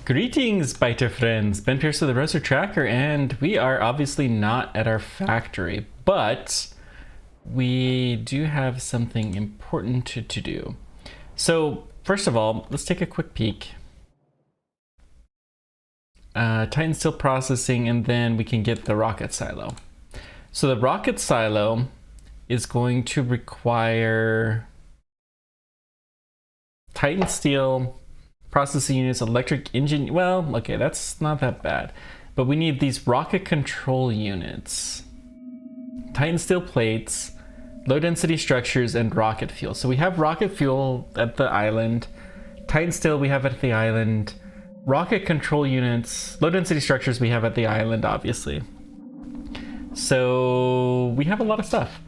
Greetings, Biter friends. Ben Pierce with the Roadster Tracker, and we are obviously not at our factory, but we do have something important to do. So, first of all, let's take a quick peek. Titan Steel Processing, and then we can get the rocket silo. So the rocket silo is going to require Titan Steel processing units, electric engine. Well, okay, that's not that bad. But we need these rocket control units, Titan Steel plates, low density structures, and rocket fuel. So we have rocket fuel at the island, Titan Steel we have at the island, rocket control units, low density structures we have at the island, obviously. So we have a lot of stuff.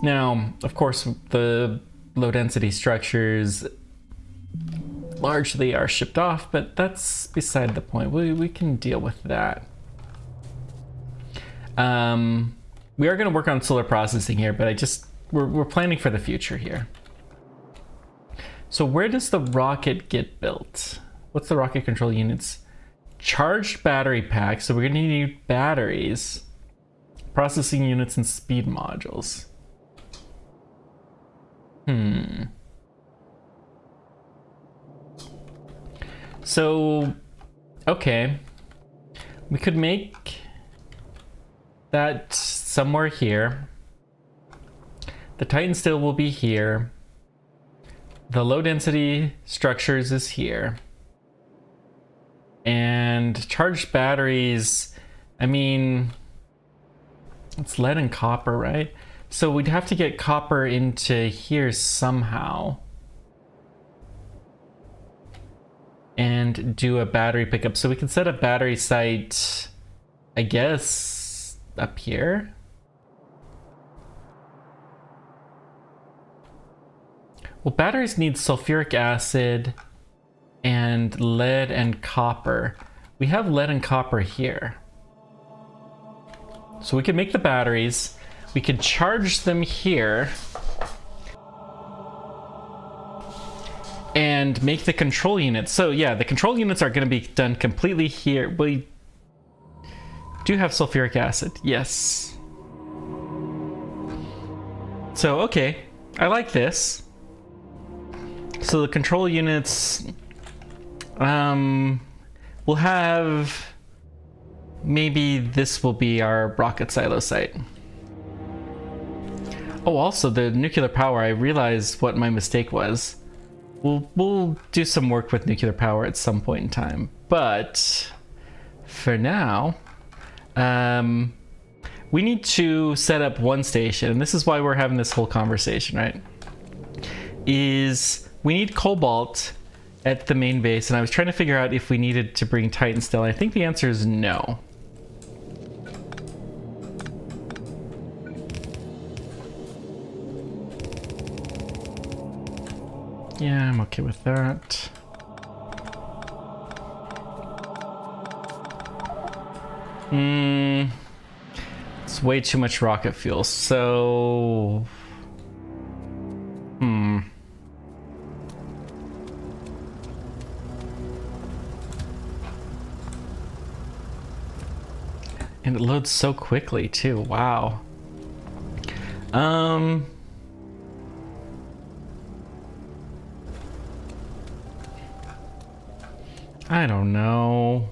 Now, of course, the low density structures largely are shipped off, but that's beside the point. We can deal with that. We are going to work on solar processing here, but we're planning for the future here. So where does the rocket get built? What's the rocket control units? Charged battery pack. So we're going to need batteries, processing units, and speed modules. So, okay, we could make that somewhere here. The Titan Steel will be here. The low density structures is here. And charged batteries, I mean, it's lead and copper, right? So we'd have to get copper into here somehow. And do a battery pickup. So we can set a battery site, I guess, up here. Well, batteries need sulfuric acid and lead and copper. We have lead and copper here. So we can make the batteries. We can charge them here. And make the control units. So yeah, the control units are going to be done completely here. We do have sulfuric acid, yes. So okay, I like this. So the control units, we'll have, maybe this will be our rocket silo site. Oh, also the nuclear power, I realized what my mistake was. We'll do some work with nuclear power at some point in time, but for now, we need to set up one station, and this is why we're having this whole conversation, right? Is we need Cobalt at the main base, and I was trying to figure out if we needed to bring Titan Steel. I think the answer is no. Yeah, I'm okay with that. It's way too much rocket fuel, so... And it loads so quickly, too. Wow. I don't know.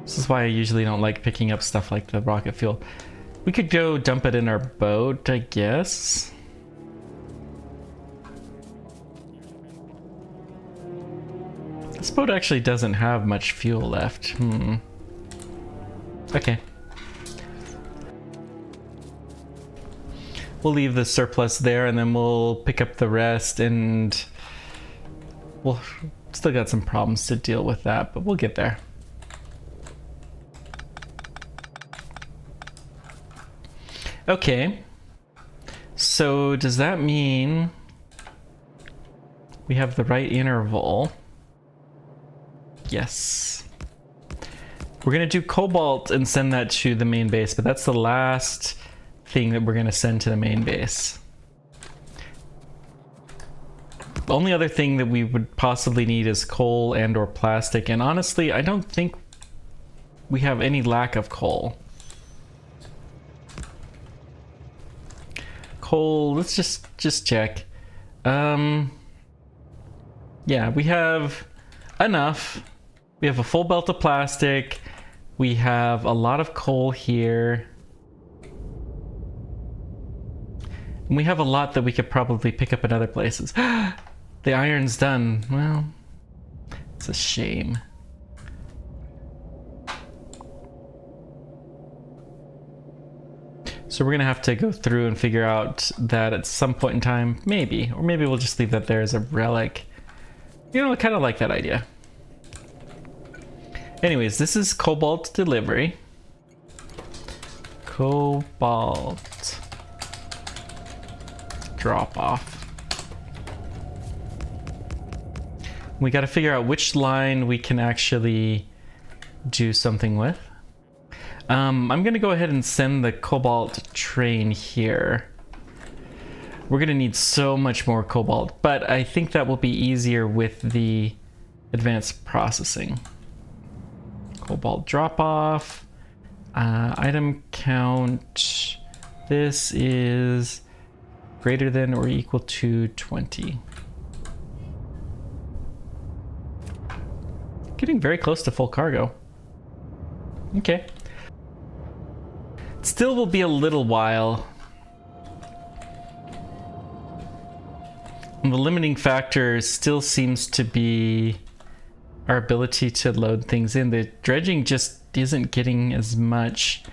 This is why I usually don't like picking up stuff like the rocket fuel. We could go dump it in our boat, I guess. This boat actually doesn't have much fuel left. Okay. We'll leave the surplus there, and then we'll pick up the rest, and we'll still got some problems to deal with that, but we'll get there. Okay, so does that mean we have the right interval? Yes. We're gonna do Cobalt and send that to the main base, but that's the last thing that we're gonna send to the main base. only other thing that we would possibly need is coal and or plastic, and honestly, I don't think we have any lack of coal. Coal, let's just check. Yeah, we have enough. We have a full belt of plastic. We have a lot of coal here. And we have a lot that we could probably pick up in other places. The iron's done. Well, it's a shame. So we're gonna have to go through and figure out that at some point in time, maybe, or maybe we'll just leave that there as a relic. You know, I kind of like that idea. Anyways, this is Cobalt delivery. Cobalt drop off. We got to figure out which line we can actually do something with. I'm going to go ahead and send the Cobalt train here. We're going to need so much more Cobalt, but I think that will be easier with the advanced processing. Cobalt drop off. Item count. This is greater than or equal to 20. Getting very close to full cargo. Okay. Still will be a little while. And the limiting factor still seems to be our ability to load things in. The dredging just isn't getting as much.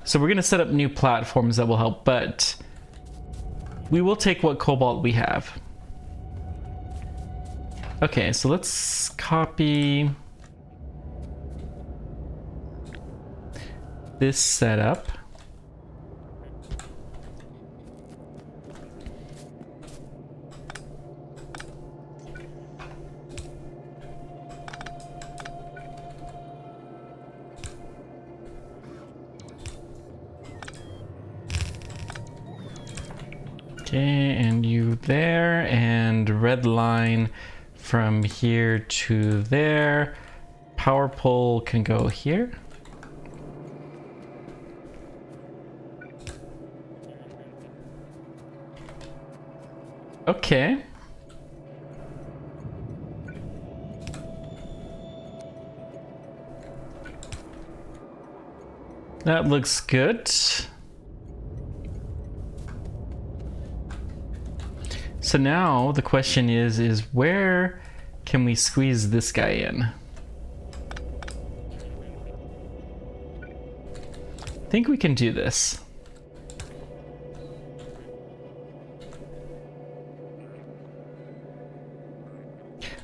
So we're going to set up new platforms that will help, but we will take what Cobalt we have. Okay, so let's copy this setup. Okay, and you there, and red line from here to there. Power pole can go here. Okay. That looks good. So now the question is where can we squeeze this guy in? I think we can do this.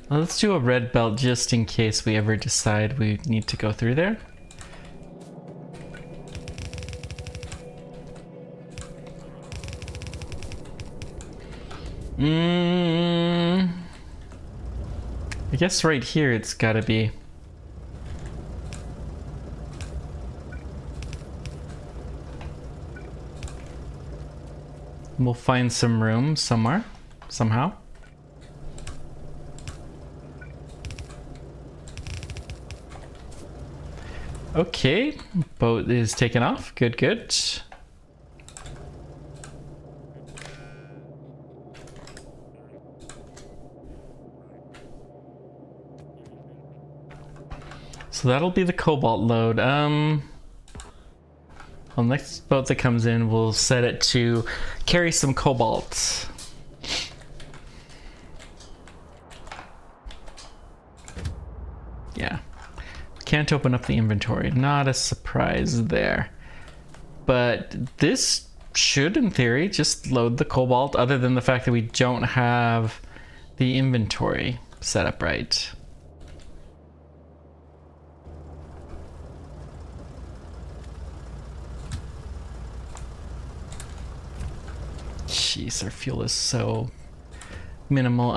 Well, let's do a red belt just in case we ever decide we need to go through there. I guess right here it's gotta be. We'll find some room somewhere, somehow. Okay, boat is taken off. Good, good. So that'll be the Cobalt load. Well, next boat that comes in, we'll set it to carry some Cobalt. Yeah. Can't open up the inventory. Not a surprise there. But this should, in theory, just load the Cobalt, other than the fact that we don't have the inventory set up right. Jeez, our fuel is so minimal.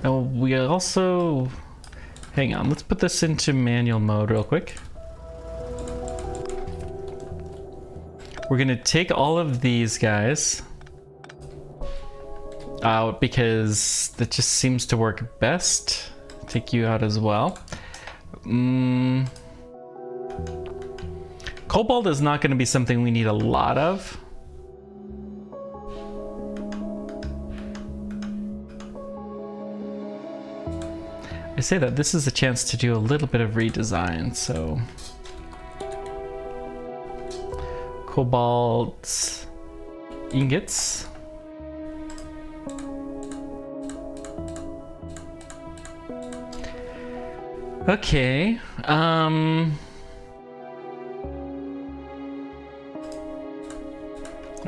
Oh, we also... Hang on, let's put this into manual mode real quick. We're gonna take all of these guys. out because that just seems to work best. Take you out as well. Cobalt is not going to be something we need a lot of. I say that this is a chance to do a little bit of redesign, so Cobalt ingots. Okay, we're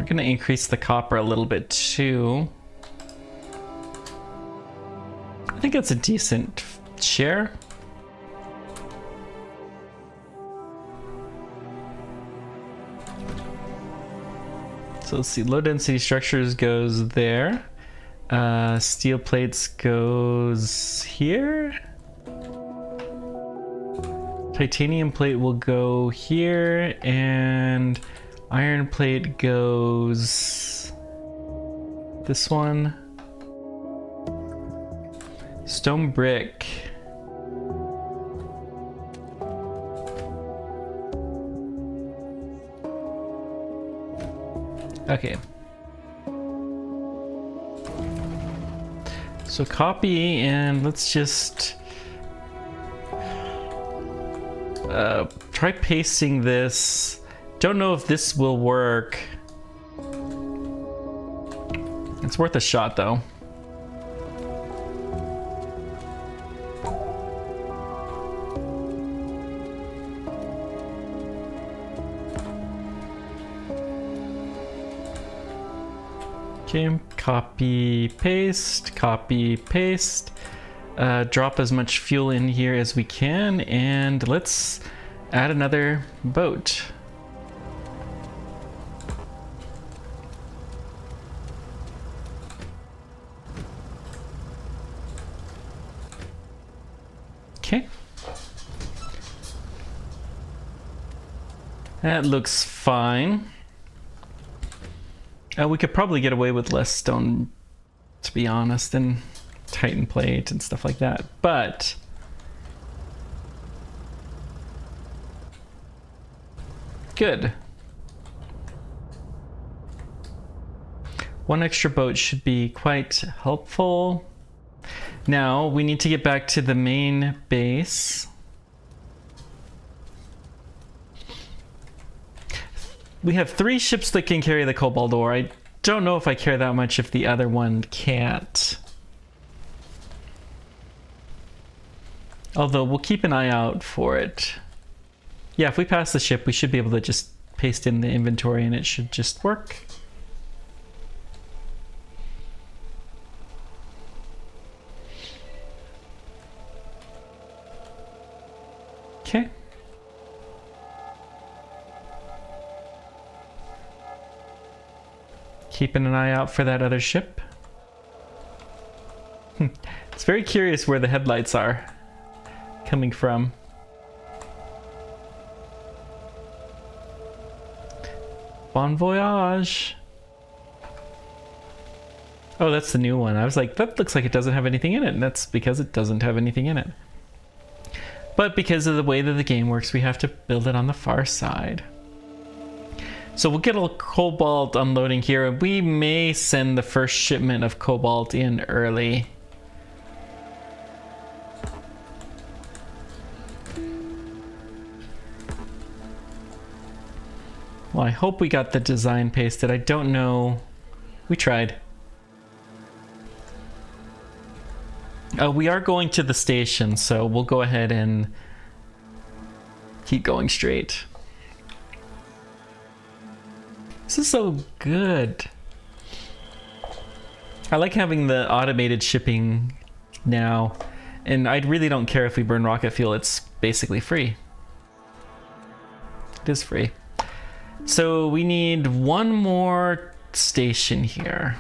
gonna increase the copper a little bit too. I think it's a decent share. So let's see, low density structures goes there. Steel plates goes here. Titanium plate will go here, and iron plate goes this one. Stone brick. Okay. So copy, and let's just try pasting this. Don't know if this will work. It's worth a shot though. Okay, copy, paste, copy, paste. Drop as much fuel in here as we can, and let's add another boat. Okay. That looks fine. We could probably get away with less stone, to be honest, and Titan plate and stuff like that, but good. One extra boat should be quite helpful. Now we need to get back to the main base. We have 3 ships that can carry the cobalt ore. I don't know if I care that much if the other one can't. Although we'll keep an eye out for it. Yeah, if we pass the ship, we should be able to just paste in the inventory and it should just work. Okay. Keeping an eye out for that other ship. It's very curious where the headlights are coming from. Bon voyage. Oh, that's the new one. I was like, that looks like it doesn't have anything in it, and that's because it doesn't have anything in it. But because of the way that the game works, we have to build it on the far side. So we'll get a cobalt unloading here. We may send the first shipment of cobalt in early. Well, I hope we got the design pasted. I don't know. We tried. We are going to the station, so we'll go ahead and keep going straight. This is so good. I like having the automated shipping now, and I really don't care if we burn rocket fuel. It's basically free. It is free. So we need one more station here.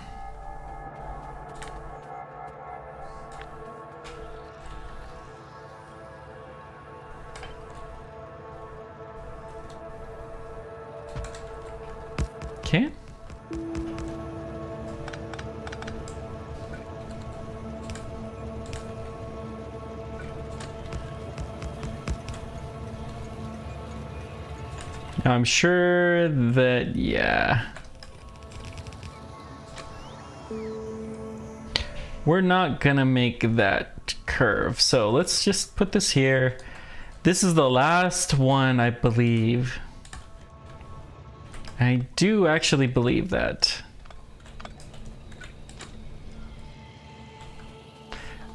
Okay. Now I'm sure that, yeah. We're not gonna make that curve. So let's just put this here. This is the last one, I believe. I do actually believe that.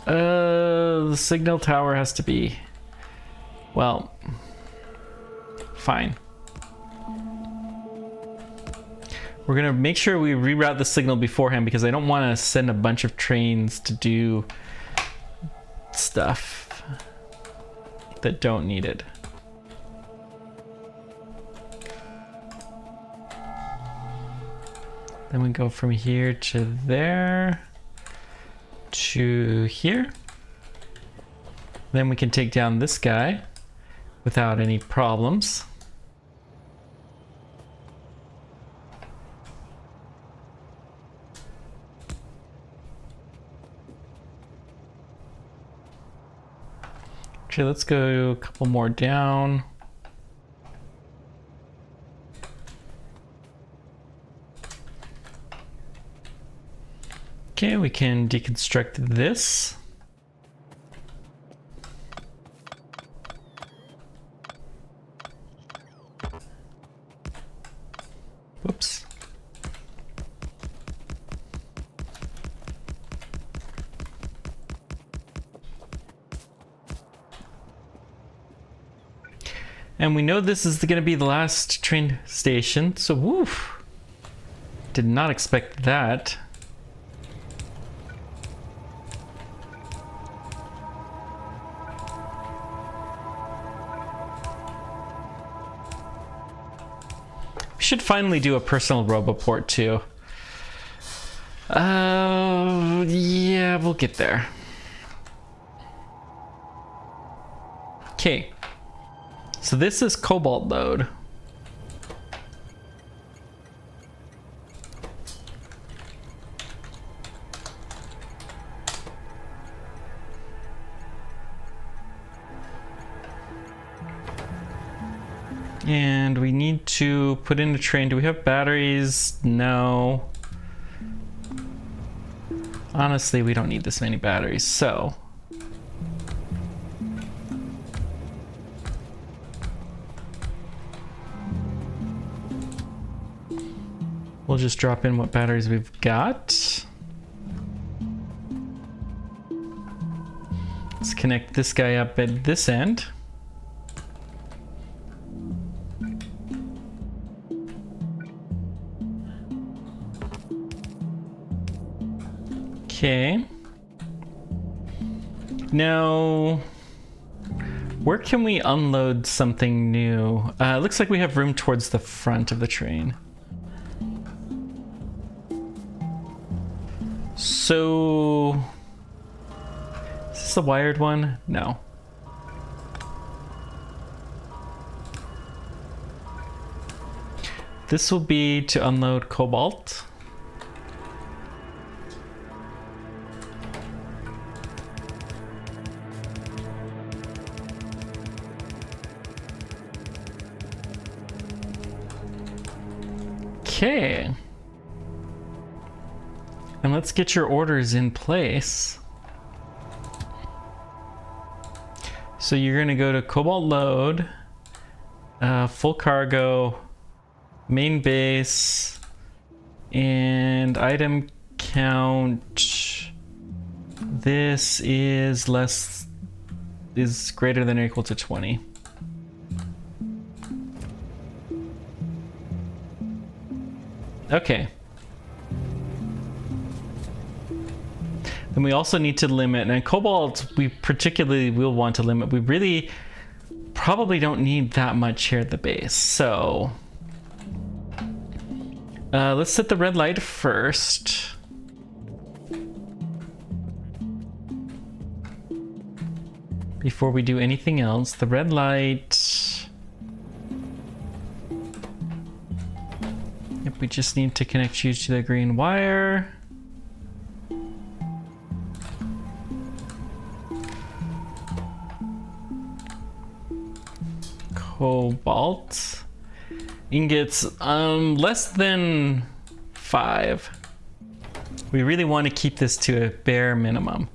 The signal tower has to be, well, fine. We're gonna make sure we reroute the signal beforehand because I don't want to send a bunch of trains to do stuff that don't need it. Then we go from here to there to here. Then we can take down this guy without any problems. Okay, let's go a couple more down. Okay, we can deconstruct this. Whoops. And we know this is going to be the last train station, so woof. Did not expect that. We should finally do a personal roboport too. Yeah, we'll get there. Okay. So this is Cobalt load. And we need to put in a train. Do we have batteries? No. Honestly, we don't need this many batteries, so. We'll just drop in what batteries we've got. Let's connect this guy up at this end. Okay. Now, where can we unload something new? It looks like we have room towards the front of the train. So, is this a wired one? No. This will be to unload Cobalt. Okay. And let's get your orders in place. So you're gonna go to Cobalt load, full cargo, main base, and item count. This is greater than or equal to 20. Okay. Then we also need to limit, and Cobalt we particularly will want to limit. We really probably don't need that much here at the base. So let's set the red light first. Before we do anything else, the red light. Yep, we just need to connect you to the green wire. Cobalt. Ingots, less than 5. We really want to keep this to a bare minimum.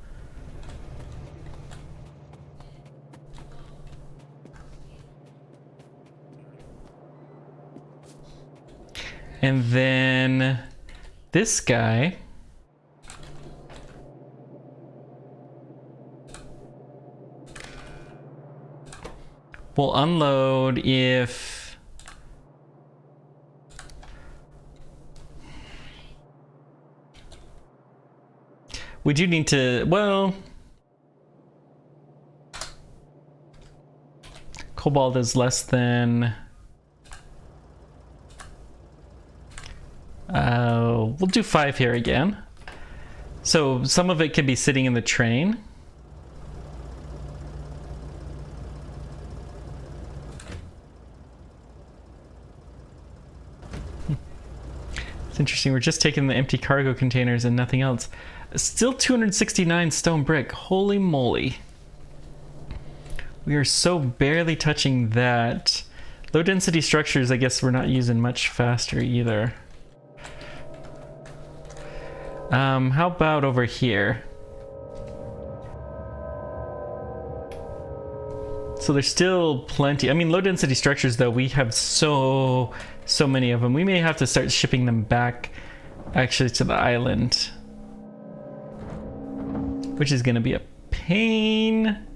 And then this guy. We'll unload if... We do need to, well... Cobalt is less than... we'll do 5 here again. So some of it can be sitting in the train. It's interesting, we're just taking the empty cargo containers and nothing else. Still 269 stone brick, holy moly. We are so barely touching that. Low density structures, I guess we're not using much faster either. How about over here? So there's still plenty. I mean, low density structures though, we have so many of them. We may have to start shipping them back actually to the island, which is going to be a pain.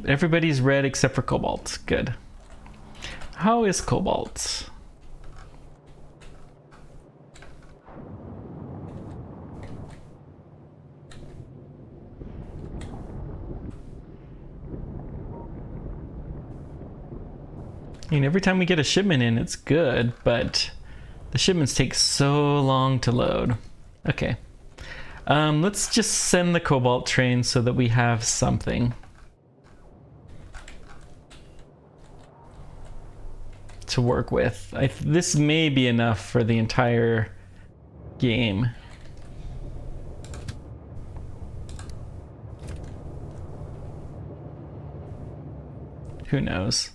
Everybody's red except for Cobalt. Good. How is Cobalt? I mean, every time we get a shipment in, it's good, but the shipments take so long to load. Okay. Let's just send the Cobalt train so that we have something to work with. This may be enough for the entire game. Who knows?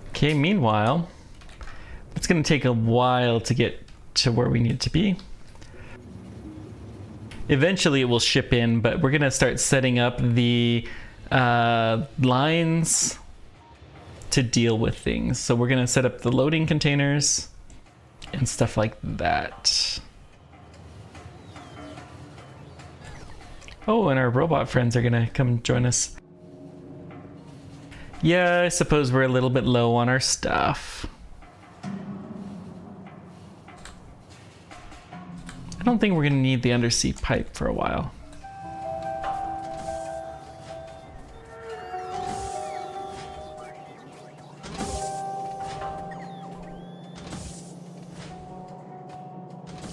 Okay, meanwhile, it's going to take a while to get to where we need to be. Eventually it will ship in, but we're going to start setting up the lines to deal with things. So we're going to set up the loading containers and stuff like that. Oh, and our robot friends are going to come join us. Yeah, I suppose we're a little bit low on our stuff. I don't think we're going to need the undersea pipe for a while.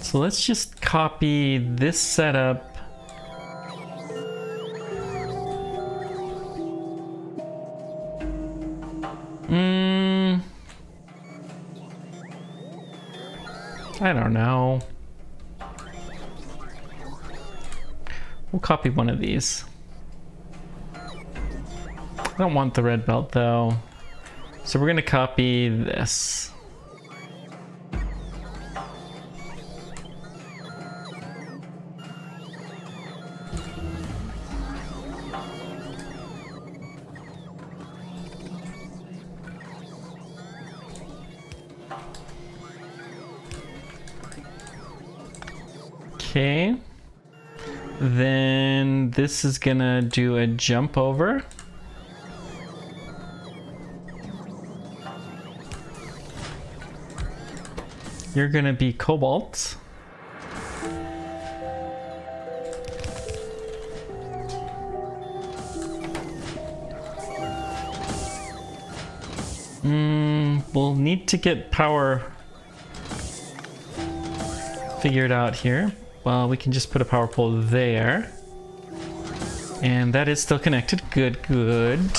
So let's just copy this setup. I don't know. We'll copy one of these. I don't want the red belt though. So we're going to copy this. Okay, then this is gonna do a jump over. You're gonna be Cobalt. We'll need to get power figured out here. Well, we can just put a power pole there. And that is still connected. Good, good.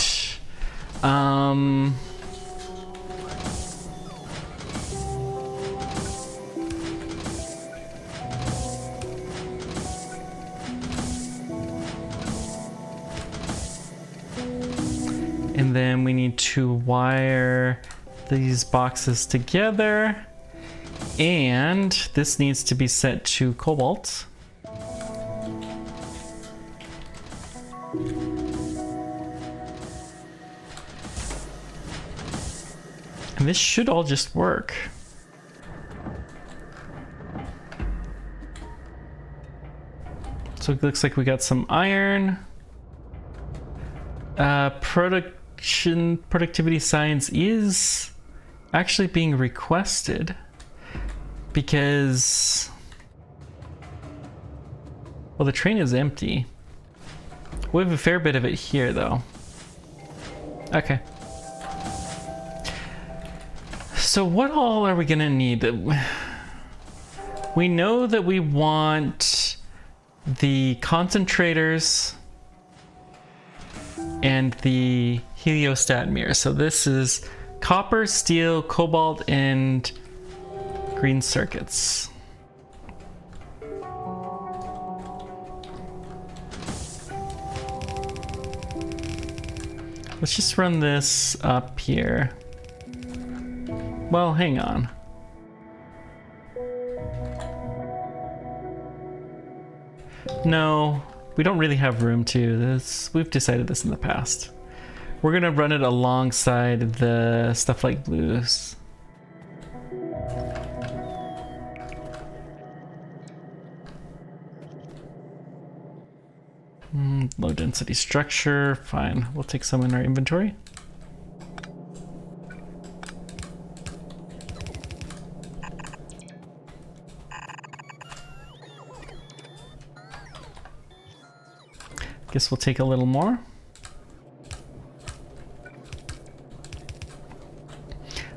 And then we need to wire these boxes together. And this needs to be set to Cobalt. And this should all just work. So it looks like we got some iron. Productivity science is actually being requested because, well, the train is empty. We have a fair bit of it here though. Okay. So what all are we gonna need? We know that we want the concentrators and the heliostat mirror. So this is copper, steel, cobalt, and green circuits. Let's just run this up here. Well, hang on. No, we don't really have room to this. We've decided this in the past. We're gonna run it alongside the stuff like blues. Low density structure, fine. We'll take some in our inventory. Guess we'll take a little more.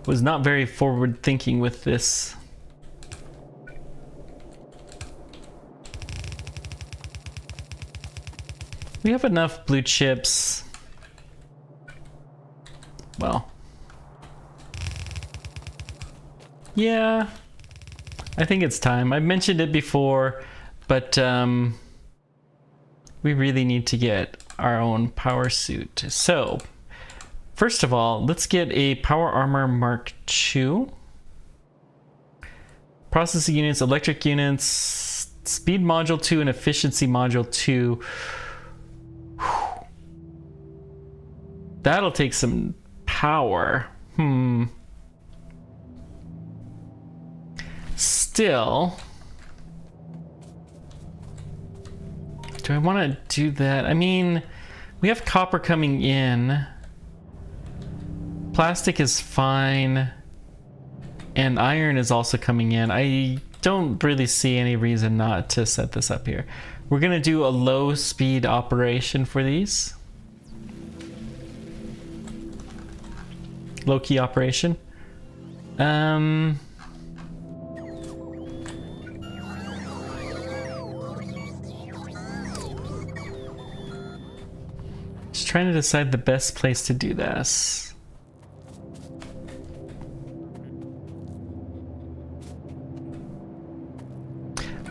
Was not very forward thinking with this. We have enough blue chips. Well. Yeah. I think it's time. I mentioned it before, but we really need to get our own power suit. So, first of all, let's get a Power Armor Mark II. Processing units, electric units, Speed Module 2, and Efficiency Module 2. That'll take some power. Still, do I want to do that? I mean, we have copper coming in. Plastic is fine. And iron is also coming in. I don't really see any reason not to set this up here. We're going to do a low speed operation for these. Low key operation. Just trying to decide the best place to do this.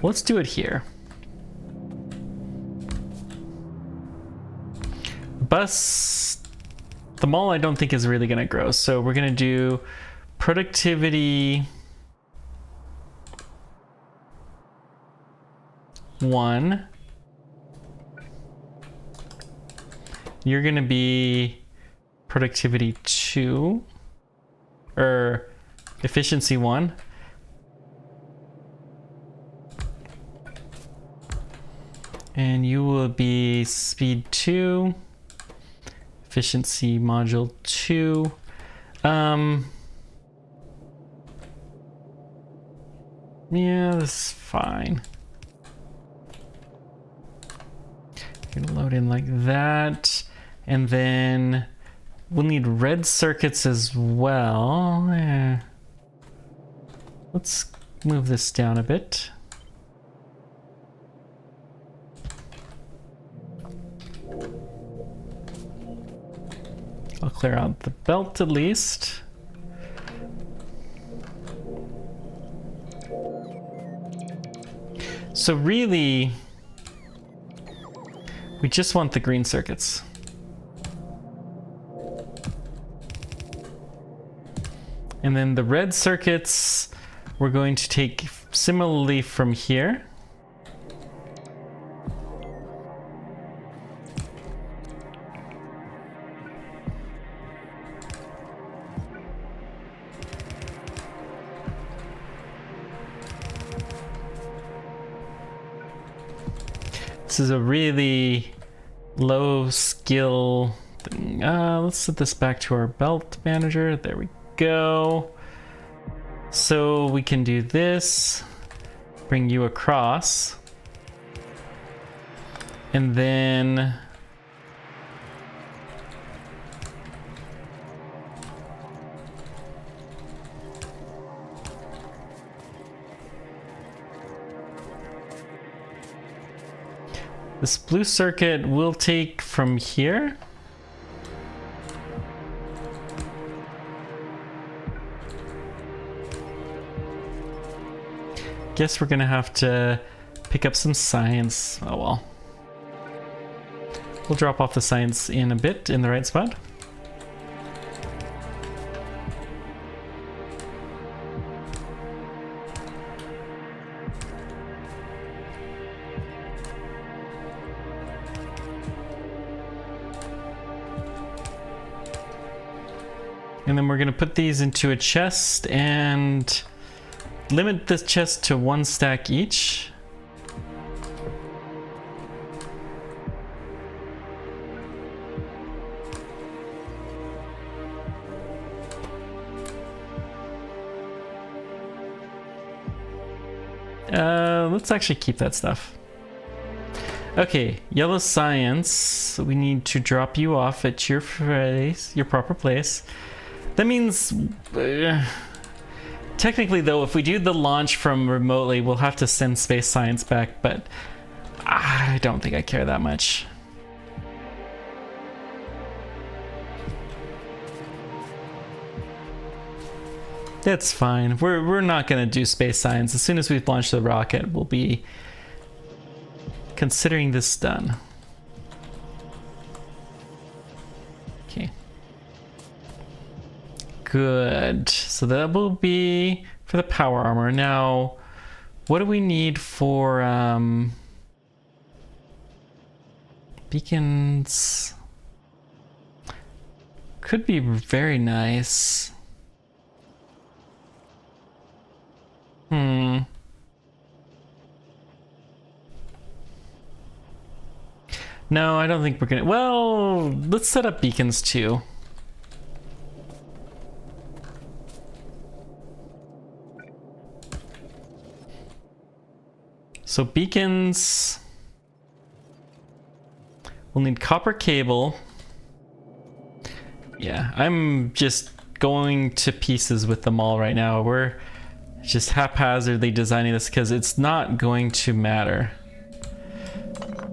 Let's do it here. Bus, the mall I don't think is really gonna grow, so we're gonna do productivity 1. You're gonna be productivity 2, or efficiency 1. And you will be speed 2, efficiency module 2. Yeah, this is fine. Gonna load in like that. And then we'll need red circuits as well. Let's move this down a bit. I'll clear out the belt at least. So really, we just want the green circuits. And then the red circuits, we're going to take similarly from here. This is a really low skill thing. Let's set this back to our belt manager. There we go. So we can do this, bring you across, and then this blue circuit we'll take from here. Guess we're gonna have to pick up some science. Oh well. We'll drop off the science in a bit in the right spot. And then we're gonna put these into a chest and limit this chest to 1 stack each. Let's actually keep that stuff. Okay, yellow science. We need to drop you off at your place, your proper place. That means, technically though, if we do the launch from remotely, we'll have to send space science back, but I don't think I care that much. That's fine. We're not gonna do space science. As soon as we've launched the rocket, we'll be considering this done. Okay. Good. So that will be for the power armor. Now, what do we need for beacons? Could be very nice. No, I don't think we're gonna. Well, let's set up beacons too. So beacons, we'll need copper cable. Yeah, I'm just going to pieces with them all right now. We're just haphazardly designing this because it's not going to matter.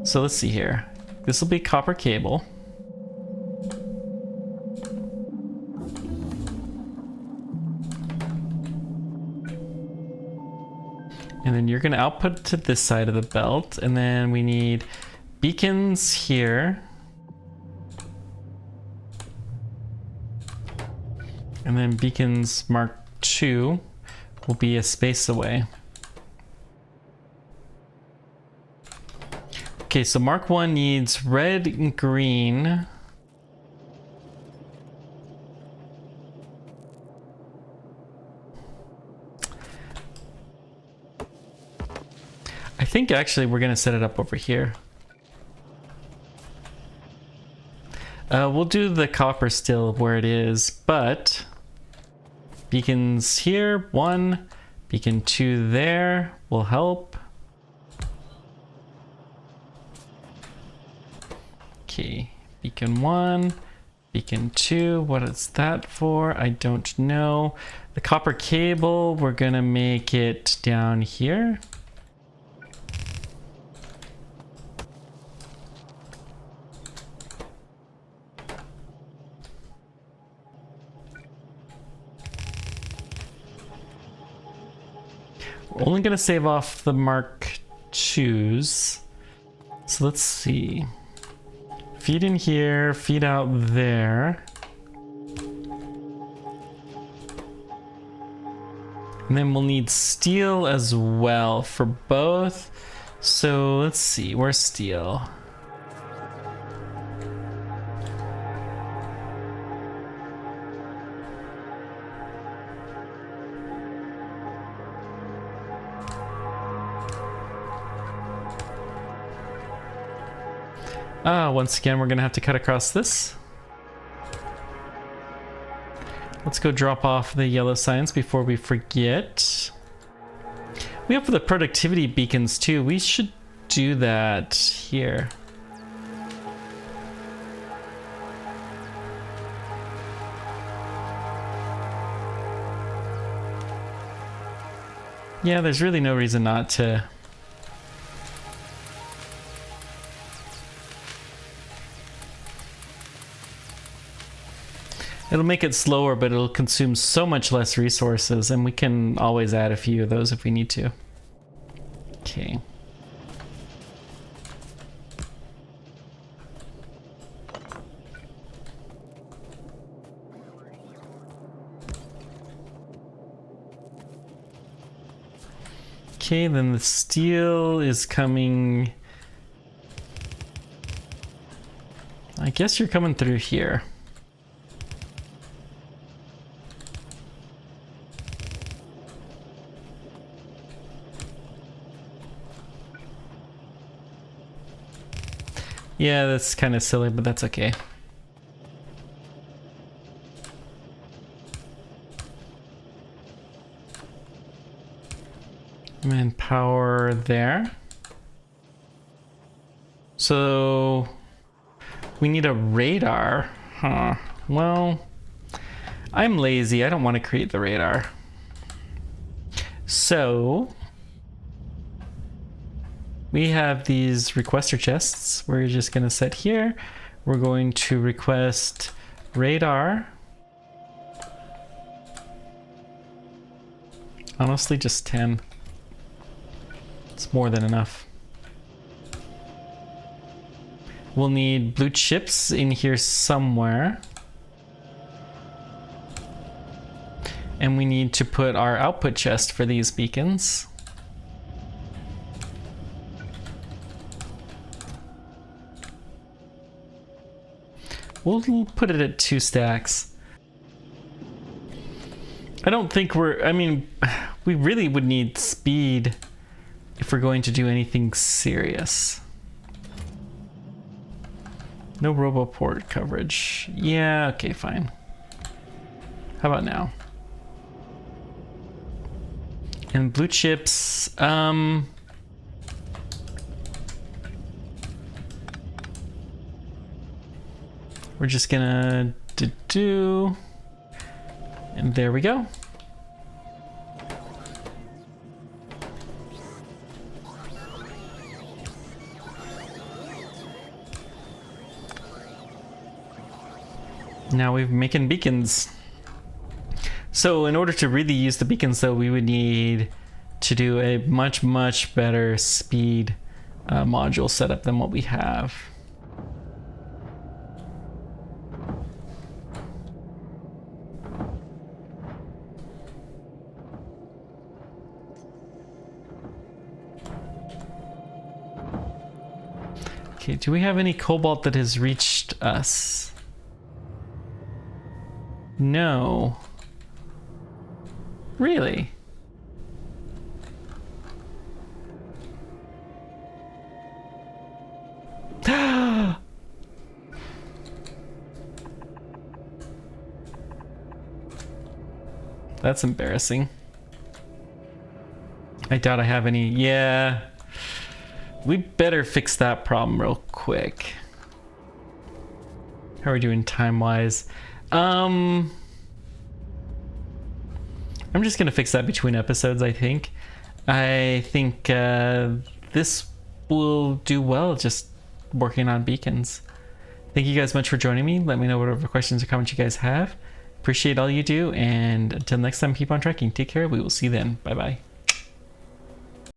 So let's see here. This will be copper cable. And then you're going to output to this side of the belt. And then we need beacons here. And then beacons Mark II will be a space away. Okay, so Mark 1 needs red and green. I think actually we're gonna set it up over here. We'll do the copper still where it is, but beacons here, 1, beacon 2 there will help. Okay, beacon 1, beacon 2, what is that for? I don't know. The copper cable, we're gonna make it down here. Only gonna save off the Mark IIs. So let's see. Feed in here, feed out there. And then we'll need steel as well for both. So let's see, where's steel? Once again, we're gonna have to cut across this. Let's go drop off the yellow signs before we forget. We have the productivity beacons too. We should do that here. Yeah, there's really no reason not to. It'll make it slower, but it'll consume so much less resources, and we can always add a few of those if we need to. Okay. Okay, then the steel is coming. I guess you're coming through here. Yeah, that's kind of silly, but that's okay. And power there. So we need a radar, huh? Well, I'm lazy. I don't want to create the radar. So we have these requester chests. We're just going to set here. We're going to request radar. Honestly, just 10. It's more than enough. We'll need blue chips in here somewhere. And we need to put our output chest for these beacons. We'll put it at 2 stacks. I don't think I mean, we really would need speed if we're going to do anything serious. No roboport coverage. Yeah, okay, fine. How about now? And blue chips, we're just gonna do, and there we go. Now we're making beacons. So in order to really use the beacons though, we would need to do a much better speed module setup than what we have. Okay, do we have any cobalt that has reached us? No. Really? That's embarrassing. I doubt I have any. Yeah. We better fix that problem real quick. How are we doing time-wise? I'm just gonna fix that between episodes, I think. I think this will do well, just working on beacons. Thank you guys much for joining me. Let me know whatever questions or comments you guys have. Appreciate all you do, and until next time, keep on trekking. Take care. We will see you then. Bye-bye.